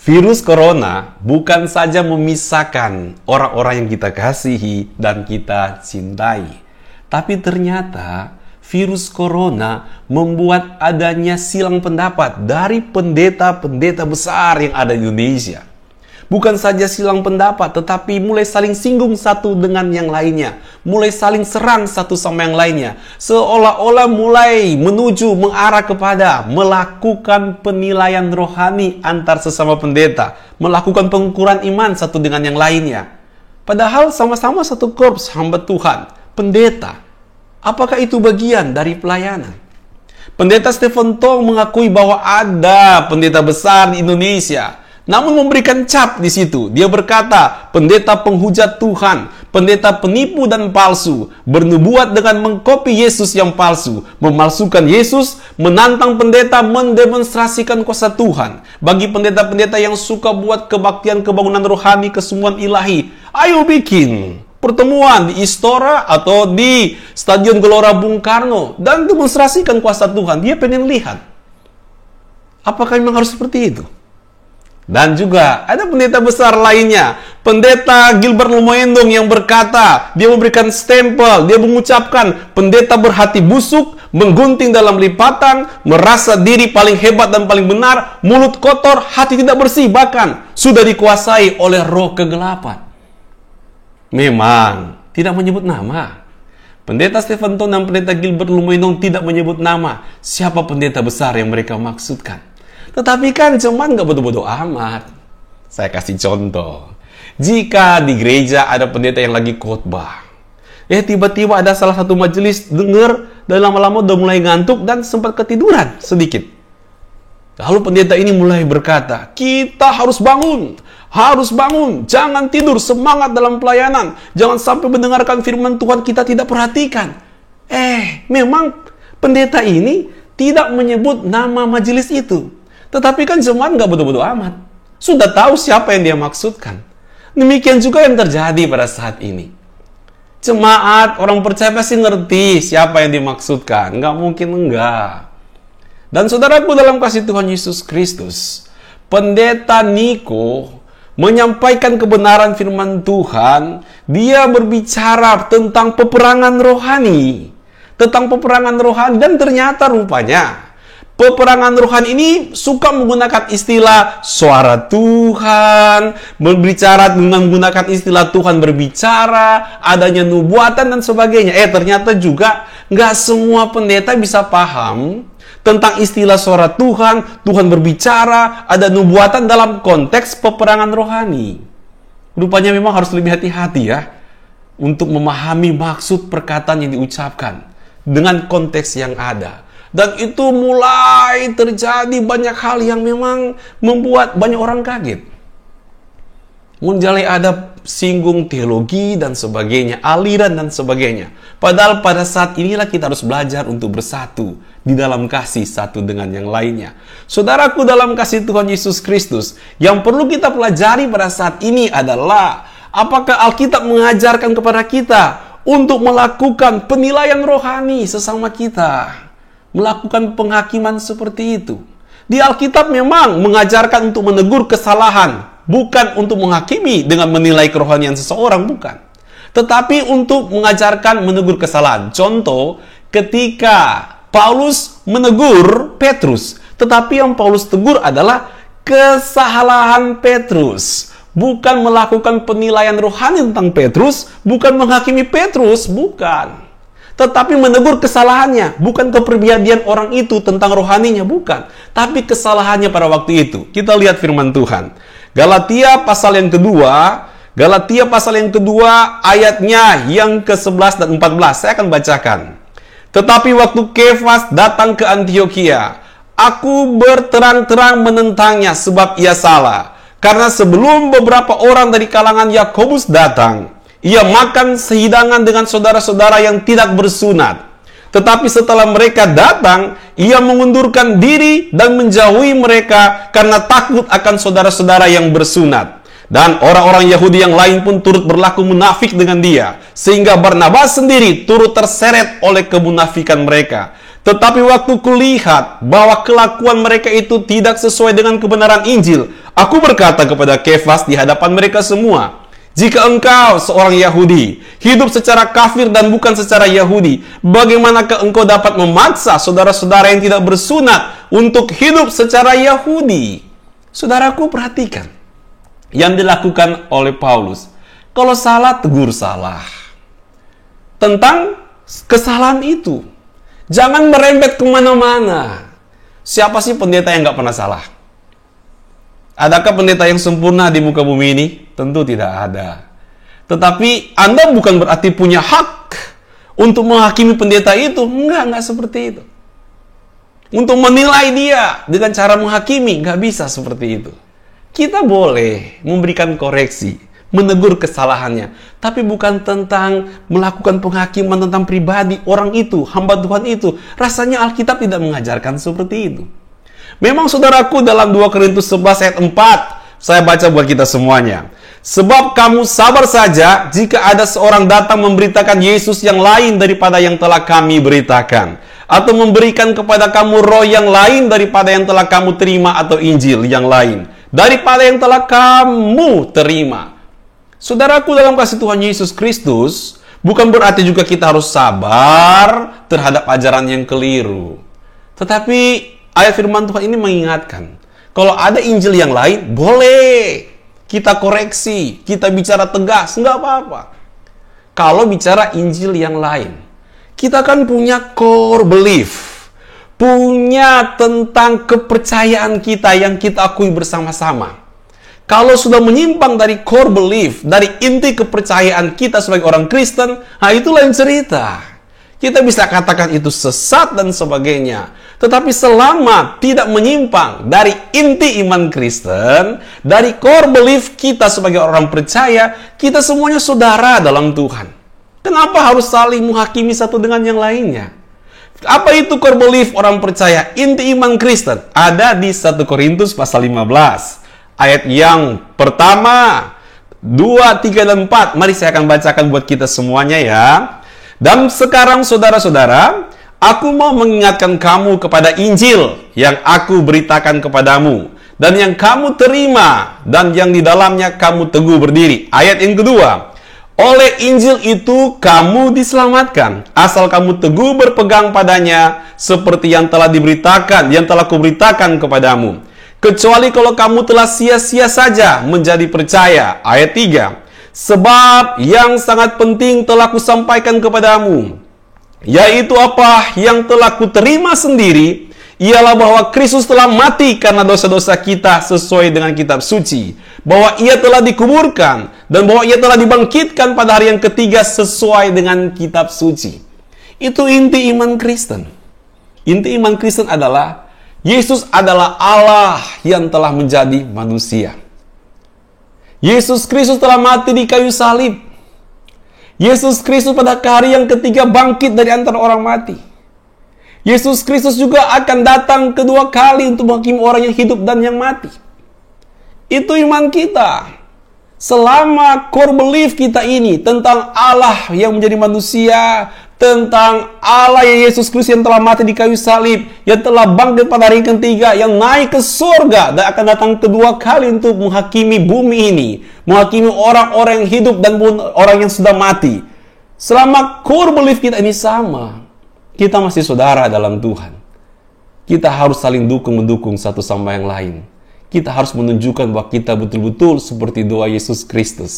Virus corona bukan saja memisahkan orang-orang yang kita kasihi dan kita cintai, tapi ternyata virus corona membuat adanya silang pendapat dari pendeta-pendeta besar yang ada di Indonesia. Bukan saja silang pendapat, tetapi mulai saling singgung satu dengan yang lainnya. Mulai saling serang satu sama yang lainnya. Seolah-olah mulai mengarah kepada melakukan penilaian rohani antar sesama pendeta. Melakukan pengukuran iman satu dengan yang lainnya. Padahal sama-sama satu korps hamba Tuhan, pendeta. Apakah itu bagian dari pelayanan? Pendeta Stephen Tong mengakui bahwa ada pendeta besar di Indonesia, namun memberikan cap di situ. Dia berkata, pendeta penghujat Tuhan, pendeta penipu dan palsu, bernubuat dengan mengkopi Yesus yang palsu, memalsukan Yesus, menantang pendeta mendemonstrasikan kuasa Tuhan. Bagi pendeta-pendeta yang suka buat kebaktian kebangunan rohani, kesemuan ilahi, ayo bikin pertemuan di Istora atau di Stadion Gelora Bung Karno dan demonstrasikan kuasa Tuhan. Dia pengen lihat. Apakah memang harus seperti itu? Dan juga ada pendeta besar lainnya, pendeta Gilbert Lumoendong, yang berkata, dia memberikan stempel, dia mengucapkan, pendeta berhati busuk, menggunting dalam lipatan, merasa diri paling hebat dan paling benar, mulut kotor, hati tidak bersih, bahkan sudah dikuasai oleh roh kegelapan. Memang tidak menyebut nama. Pendeta Stephen Tong dan pendeta Gilbert Lumoendong tidak menyebut nama siapa pendeta besar yang mereka maksudkan. Tetapi kan cuman gak bodoh-bodoh amat. Saya kasih contoh. Jika di gereja ada pendeta yang lagi khotbah, tiba-tiba ada salah satu majelis dengar dan lama-lama udah mulai ngantuk dan sempat ketiduran sedikit. Lalu pendeta ini mulai berkata, kita harus bangun, jangan tidur, semangat dalam pelayanan, jangan sampai mendengarkan firman Tuhan kita tidak perhatikan. Memang pendeta ini tidak menyebut nama majelis itu. Tetapi kan cuman gak bodoh-bodoh amat. Sudah tahu siapa yang dia maksudkan. Demikian juga yang terjadi pada saat ini. Jemaat, orang percaya pasti ngerti siapa yang dimaksudkan. Gak mungkin enggak. Dan saudaraku dalam kasih Tuhan Yesus Kristus, pendeta Niko menyampaikan kebenaran firman Tuhan. Dia berbicara tentang peperangan rohani. Dan ternyata rupanya peperangan rohani ini suka menggunakan istilah suara Tuhan, berbicara dengan menggunakan istilah Tuhan berbicara, adanya nubuatan dan sebagainya. Ternyata juga nggak semua pendeta bisa paham tentang istilah suara Tuhan, Tuhan berbicara, ada nubuatan dalam konteks peperangan rohani. Rupanya memang harus lebih hati-hati ya, untuk memahami maksud perkataan yang diucapkan dengan konteks yang ada. Dan itu mulai terjadi banyak hal yang memang membuat banyak orang kaget. Mulai ada singgung teologi dan sebagainya, aliran dan sebagainya. Padahal pada saat inilah kita harus belajar untuk bersatu di dalam kasih satu dengan yang lainnya. Saudaraku dalam kasih Tuhan Yesus Kristus, yang perlu kita pelajari pada saat ini adalah apakah Alkitab mengajarkan kepada kita untuk melakukan penilaian rohani sesama kita. Melakukan penghakiman seperti itu. Di Alkitab memang mengajarkan untuk menegur kesalahan, bukan untuk menghakimi dengan menilai kerohanian seseorang, bukan. Tetapi untuk mengajarkan menegur kesalahan. Contoh, ketika Paulus menegur Petrus, tetapi yang Paulus tegur adalah kesalahan Petrus, bukan melakukan penilaian rohani tentang Petrus, bukan menghakimi Petrus, bukan. Tetapi menegur kesalahannya, bukan kepribadian orang itu tentang rohaninya, bukan. Tapi kesalahannya pada waktu itu. Kita lihat firman Tuhan. Galatia pasal yang kedua, ayatnya yang ke-11 dan 14. Saya akan bacakan. Tetapi waktu Kefas datang ke Antiokhia, aku berterang-terang menentangnya sebab ia salah. Karena sebelum beberapa orang dari kalangan Yakobus datang, ia makan sehidangan dengan saudara-saudara yang tidak bersunat. Tetapi setelah mereka datang, ia mengundurkan diri dan menjauhi mereka karena takut akan saudara-saudara yang bersunat. Dan orang-orang Yahudi yang lain pun turut berlaku munafik dengan dia, sehingga Barnabas sendiri turut terseret oleh kemunafikan mereka. Tetapi waktu kulihat bahwa kelakuan mereka itu tidak sesuai dengan kebenaran Injil, aku berkata kepada Kefas di hadapan mereka semua, jika engkau seorang Yahudi, hidup secara kafir dan bukan secara Yahudi, bagaimanakah engkau dapat memaksa saudara-saudara yang tidak bersunat untuk hidup secara Yahudi? Saudaraku, perhatikan yang dilakukan oleh Paulus. Kalau salah, tegur salah. Tentang kesalahan itu. Jangan merembet kemana-mana. Siapa sih pendeta yang nggak pernah salah? Adakah pendeta yang sempurna di muka bumi ini? Tentu tidak ada. Tetapi Anda bukan berarti punya hak untuk menghakimi pendeta itu. Enggak seperti itu. Untuk menilai dia dengan cara menghakimi, nggak bisa seperti itu. Kita boleh memberikan koreksi, menegur kesalahannya, tapi bukan tentang melakukan penghakiman tentang pribadi orang itu, hamba Tuhan itu. Rasanya Alkitab tidak mengajarkan seperti itu. Memang saudaraku, dalam 2 Korintus 11 ayat 4, saya baca buat kita semuanya. Sebab kamu sabar saja jika ada seorang datang memberitakan Yesus yang lain daripada yang telah kami beritakan, atau memberikan kepada kamu roh yang lain daripada yang telah kamu terima, atau Injil yang lain daripada yang telah kamu terima. Saudaraku dalam kasih Tuhan Yesus Kristus, bukan berarti juga kita harus sabar terhadap ajaran yang keliru. Tetapi ayat firman Tuhan ini mengingatkan, kalau ada Injil yang lain, boleh kita koreksi, kita bicara tegas, nggak apa-apa. Kalau bicara Injil yang lain, kita kan punya core belief, punya tentang kepercayaan kita yang kita akui bersama-sama. Kalau sudah menyimpang dari core belief, dari inti kepercayaan kita sebagai orang Kristen, nah itu lain cerita. Kita bisa katakan itu sesat dan sebagainya. Tetapi selama tidak menyimpang dari inti iman Kristen, dari core belief kita sebagai orang percaya, kita semuanya saudara dalam Tuhan. Kenapa harus saling menghakimi satu dengan yang lainnya? Apa itu core belief orang percaya? Inti iman Kristen ada di 1 Korintus pasal 15. Ayat yang pertama, 2, 3, dan 4. Mari saya akan bacakan buat kita semuanya ya. Dan sekarang saudara-saudara, aku mau mengingatkan kamu kepada Injil yang aku beritakan kepadamu, dan yang kamu terima, dan yang di dalamnya kamu teguh berdiri. Ayat yang kedua, oleh Injil itu kamu diselamatkan, asal kamu teguh berpegang padanya, seperti yang telah diberitakan, yang telah kuberitakan kepadamu. Kecuali kalau kamu telah sia-sia saja menjadi percaya. Ayat 3. Sebab yang sangat penting telah kusampaikan kepadamu, yaitu apa yang telah kuterima sendiri, ialah bahwa Kristus telah mati karena dosa-dosa kita sesuai dengan kitab suci, bahwa ia telah dikuburkan, dan bahwa ia telah dibangkitkan pada hari yang ketiga sesuai dengan kitab suci. Itu inti iman Kristen. Inti iman Kristen adalah Yesus adalah Allah yang telah menjadi manusia. Yesus Kristus telah mati di kayu salib. Yesus Kristus pada hari yang ketiga bangkit dari antara orang mati. Yesus Kristus juga akan datang kedua kali untuk menghakimi orang yang hidup dan yang mati. Itu iman kita. Selama core belief kita ini tentang Allah yang menjadi manusia, tentang Allah yang Yesus Kristus yang telah mati di kayu salib, yang telah bangkit pada hari ketiga, yang naik ke surga dan akan datang kedua kali untuk menghakimi bumi ini, menghakimi orang-orang yang hidup dan orang yang sudah mati. Selama core belief kita ini sama, kita masih saudara dalam Tuhan. Kita harus saling dukung-mendukung satu sama yang lain. Kita harus menunjukkan bahwa kita betul-betul seperti doa Yesus Kristus.